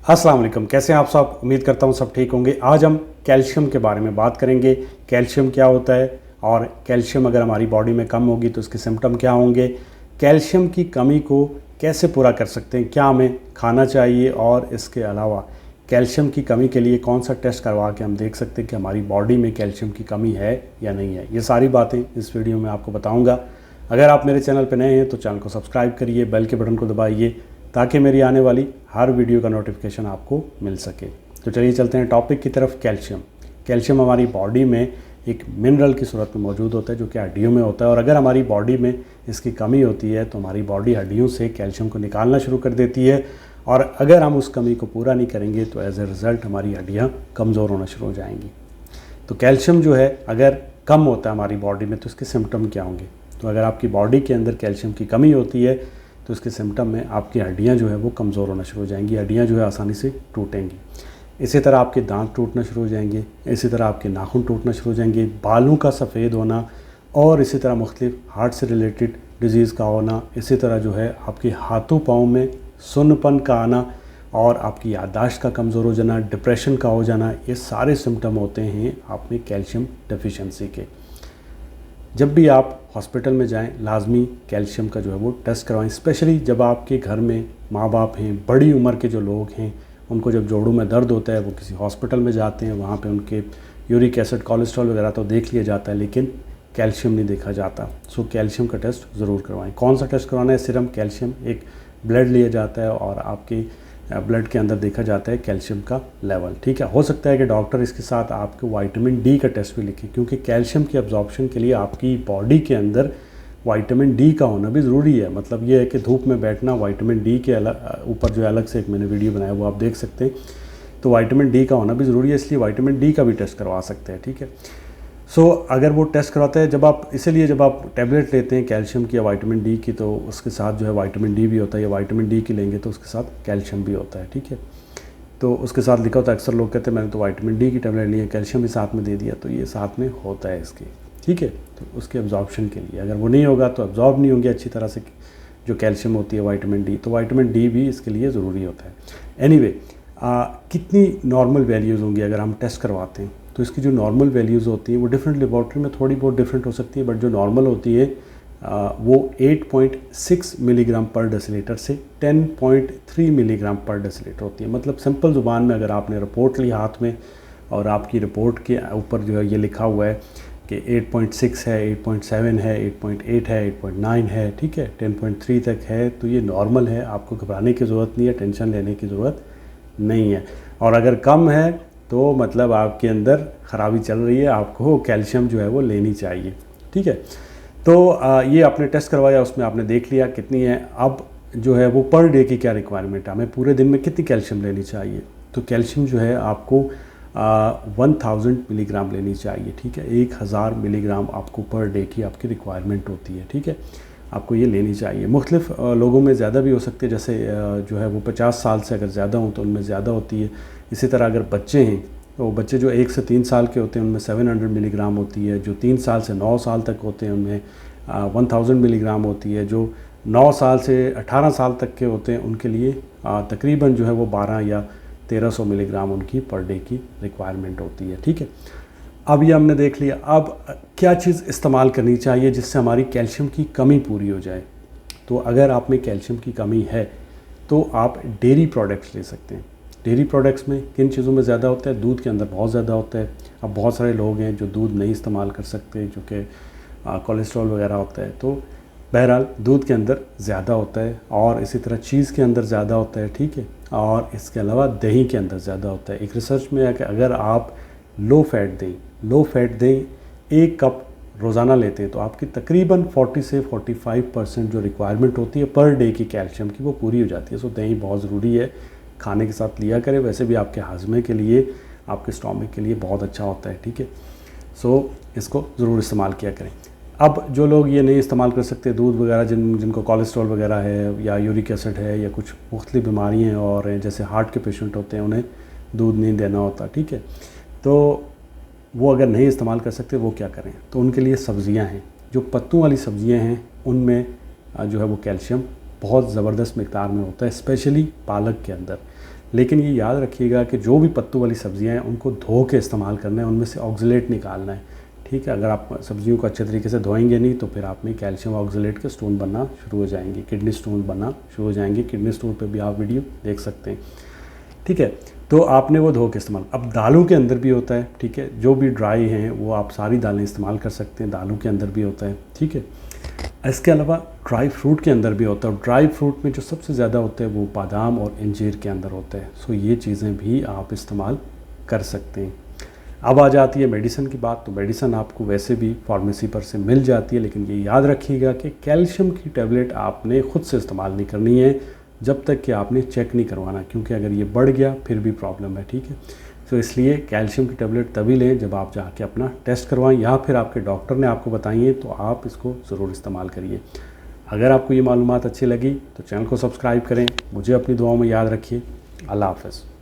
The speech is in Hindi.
अस्सलाम वालेकुम, कैसे हैं आप सब। उम्मीद करता हूँ सब ठीक होंगे। आज हम कैल्शियम के बारे में बात करेंगे। कैल्शियम क्या होता है और कैल्शियम अगर हमारी बॉडी में कम होगी तो उसके सिम्टम क्या होंगे, कैल्शियम की कमी को कैसे पूरा कर सकते हैं, क्या हमें खाना चाहिए और इसके अलावा कैल्शियम की कमी के लिए कौन सा टेस्ट करवा के हम देख सकते हैं कि हमारी बॉडी में कैल्शियम की कमी है या नहीं है। ये सारी बातें इस वीडियो में आपको बताऊँगा। अगर आप मेरे चैनल पर नए हैं तो चैनल को सब्सक्राइब करिए, बेल के बटन को दबाइए ताकि मेरी आने वाली हर वीडियो का नोटिफिकेशन आपको मिल सके। तो चलिए चलते हैं टॉपिक की तरफ। कैल्शियम हमारी बॉडी में एक मिनरल की सूरत में मौजूद होता है जो कि हड्डियों में होता है, और अगर हमारी बॉडी में इसकी कमी होती है तो हमारी बॉडी हड्डियों से कैल्शियम को निकालना शुरू कर देती है, और अगर हम उस कमी को पूरा नहीं करेंगे तो एज ए रिज़ल्ट हमारी हड्डियाँ कमज़ोर होना शुरू हो जाएंगी। तो कैल्शियम जो है अगर कम होता है हमारी बॉडी में तो इसके सिम्टम क्या होंगे। तो अगर आपकी बॉडी के अंदर कैल्शियम की कमी होती है तो इसके सिम्टम में आपकी हड्डियाँ जो है वो कमज़ोर होना शुरू हो जाएंगी, हड्डियाँ जो है आसानी से टूटेंगी। इसी तरह आपके दांत टूटना शुरू हो जाएंगे, इसी तरह आपके नाखून टूटना शुरू हो जाएंगे, बालों का सफ़ेद होना, और इसी तरह मुख्तलिफ हार्ट से रिलेटेड डिजीज़ का होना, इसी तरह जो है आपके हाथों पाँव में सुन्नपन का आना और आपकी याददाश्त का कमज़ोर हो जाना, डिप्रेशन का हो जाना, ये सारे सिम्टम होते हैं आप में कैल्शियम डेफिशिएंसी के। जब भी आप हॉस्पिटल में जाएं लाजमी कैल्शियम का जो है वो टेस्ट करवाएं, स्पेशली जब आपके घर में माँ बाप हैं, बड़ी उम्र के जो लोग हैं, उनको जब जोड़ों में दर्द होता है वो किसी हॉस्पिटल में जाते हैं, वहाँ पे उनके यूरिक एसिड, कोलेस्ट्रॉल वगैरह तो देख लिया जाता है लेकिन कैल्शियम नहीं देखा जाता। सो कैल्शियम का टेस्ट ज़रूर करवाएं। कौन सा टेस्ट करवाना है? सीरम कैल्शियम, एक ब्लड लिया जाता है और आपके ब्लड के अंदर देखा जाता है कैल्शियम का लेवल। ठीक है, हो सकता है कि डॉक्टर इसके साथ आपको विटामिन डी का टेस्ट भी लिखे, क्योंकि कैल्शियम की अब्जॉर्प्शन के लिए आपकी बॉडी के अंदर विटामिन डी का होना भी ज़रूरी है। मतलब ये है कि धूप में बैठना, विटामिन डी के ऊपर जो अलग से एक मैंने वीडियो बनाया वो आप देख सकते हैं। तो विटामिन डी का होना भी ज़रूरी है, इसलिए विटामिन डी का भी टेस्ट करवा सकते हैं। ठीक है, सो अगर वो टेस्ट करवाते हैं जब आप टैबलेट लेते हैं कैल्शियम की या विटामिन डी की, तो उसके साथ जो है विटामिन डी भी होता है, या विटामिन डी की लेंगे तो उसके साथ कैल्शियम भी होता है। ठीक है, तो उसके साथ लिखा होता है, अक्सर लोग कहते हैं मैंने तो विटामिन डी की टैबलेट ली है, कैल्शियम भी साथ में दे दिया, तो ये साथ में होता है इसके। ठीक है, तो उसके एब्जॉर्प्शन के लिए अगर वो नहीं होगा तो एब्जॉर्ब नहीं होंगे अच्छी तरह से जो कैल्शियम होती है विटामिन डी, तो विटामिन डी भी इसके लिए ज़रूरी होता है। एनीवे, कितनी नॉर्मल वैल्यूज़ होंगी अगर हम टेस्ट करवाते हैं, तो इसकी जो नॉर्मल वैल्यूज़ होती हैं वो डिफरेंट लेबॉर्ट्री में थोड़ी बहुत डिफरेंट हो सकती है, बट जो नॉर्मल होती है वो 8.6 मिलीग्राम पर डेसीलीटर से 10.3 मिलीग्राम पर डेसीलीटर होती है। मतलब सिंपल ज़ुबान में अगर आपने रिपोर्ट ली हाथ में और आपकी रिपोर्ट के ऊपर जो है ये लिखा हुआ है कि 8.6 है, 8.7 है, 8.8 है, 8.9 है, ठीक है, 10.3 तक है, तो ये नॉर्मल है। आपको घबराने की ज़रूरत नहीं है, टेंशन लेने की ज़रूरत नहीं है। और अगर कम है तो मतलब आपके अंदर ख़राबी चल रही है, आपको कैल्शियम जो है वो लेनी चाहिए। ठीक है, तो ये आपने टेस्ट करवाया, उसमें आपने देख लिया कितनी है। अब जो है वो पर डे की क्या रिक्वायरमेंट है, हमें पूरे दिन में कितनी कैल्शियम लेनी चाहिए। तो कैल्शियम जो है आपको 1000 मिलीग्राम लेनी चाहिए। ठीक है, 1000 मिलीग्राम आपको पर डे की आपकी रिक्वायरमेंट होती है। ठीक है, आपको ये लेनी चाहिए। मुख्तलिफ लोगों में ज़्यादा भी हो सकती है, जैसे जो है वो 50 साल से अगर ज़्यादा हों तो उनमें ज़्यादा होती है। इसी तरह अगर बच्चे हैं तो बच्चे जो 1 से 3 साल के होते हैं उनमें 700 मिलीग्राम होती है, जो 3 साल से 9 साल तक होते हैं उनमें 1000 मिलीग्राम होती है, जो 9 साल से 18 साल तक के होते हैं उनके लिए तकरीबन जो है वो 12 या 1300 मिलीग्राम उनकी पर डे की रिक्वायरमेंट होती है। ठीक है, अब ये हमने देख लिया। अब क्या चीज़ इस्तेमाल करनी चाहिए जिससे हमारी कैल्शियम की कमी पूरी हो जाए। तो अगर आप में कैल्शियम की कमी है तो आप डेयरी प्रोडक्ट्स ले सकते हैं। डेयरी प्रोडक्ट्स में किन चीज़ों में ज़्यादा होता है? दूध के अंदर बहुत ज़्यादा होता है। अब बहुत सारे लोग हैं जो दूध नहीं इस्तेमाल कर सकते, जो कि कोलेस्ट्रॉल वगैरह होता है, तो बहरहाल दूध के अंदर ज़्यादा होता है, और इसी तरह चीज़ के अंदर ज़्यादा होता है। ठीक है, और इसके अलावा दही के अंदर ज़्यादा होता है। एक रिसर्च में है कि अगर आप लो फैट दही 1 कप रोज़ाना लेते हैं तो आपकी तकरीबन 40 से 45% जो रिक्वायरमेंट होती है पर डे की कैल्शियम की वो पूरी हो जाती है। सो दही बहुत ज़रूरी है, खाने के साथ लिया करें। वैसे भी आपके हाजमे के लिए, आपके स्टोमक के लिए बहुत अच्छा होता है। ठीक है, सो इसको ज़रूर इस्तेमाल किया करें। अब जो लोग ये नहीं इस्तेमाल कर सकते दूध वगैरह, जिनको कोलेस्ट्रॉल वगैरह है या यूरिक एसिड है या कुछ मुख्तलिफ बीमारियाँ हैं और जैसे हार्ट के पेशेंट होते हैं, उन्हें दूध नहीं देना होता। ठीक है, तो वो अगर नहीं इस्तेमाल कर सकते वो क्या करें? तो उनके लिए सब्ज़ियां हैं, जो पत्तों वाली सब्ज़ियां हैं उनमें जो है वो कैल्शियम बहुत ज़बरदस्त मिकदार में होता है, स्पेशली पालक के अंदर। लेकिन ये याद रखिएगा कि जो भी पत्तों वाली सब्जियां हैं उनको धो के इस्तेमाल करना है, उनमें से ऑक्सलेट निकालना है, ठीक है। अगर आप सब्जियों को अच्छे तरीके से धोएंगे नहीं तो फिर आप में कैल्शियम ऑक्सलेट के स्टोन बनना शुरू हो जाएंगे, किडनी स्टोन बनना शुरू हो जाएंगे। किडनी स्टोन पे भी आप वीडियो देख सकते हैं, ठीक है। तो आपने वो धो के इस्तेमाल, अब दालों के अंदर भी होता है, ठीक है। जो भी ड्राई हैं वो आप सारी दालें इस्तेमाल कर सकते हैं, दालों के अंदर भी होता है, ठीक है। इसके अलावा ड्राई फ्रूट के अंदर भी होता है, ड्राई फ्रूट में जो सबसे ज़्यादा होते हैं वो बादाम और अंजीर के अंदर होता है। सो ये चीज़ें भी आप इस्तेमाल कर सकते हैं। अब आ जाती है मेडिसिन की बात। तो मेडिसिन आपको वैसे भी फार्मेसी पर से मिल जाती है, लेकिन ये याद रखिएगा कि कैल्शियम की टैबलेट आपने ख़ुद से इस्तेमाल नहीं करनी है जब तक कि आपने चेक नहीं करवाना, क्योंकि अगर ये बढ़ गया फिर भी प्रॉब्लम है, ठीक है। तो इसलिए कैल्शियम की टैबलेट तभी लें जब आप जाके अपना टेस्ट करवाएं या फिर आपके डॉक्टर ने आपको बताई है, तो आप इसको ज़रूर इस्तेमाल करिए। अगर आपको ये मालूमात अच्छी लगी तो चैनल को सब्सक्राइब करें, मुझे अपनी दुआओं में याद रखिए। अल्लाह हाफ़िज़।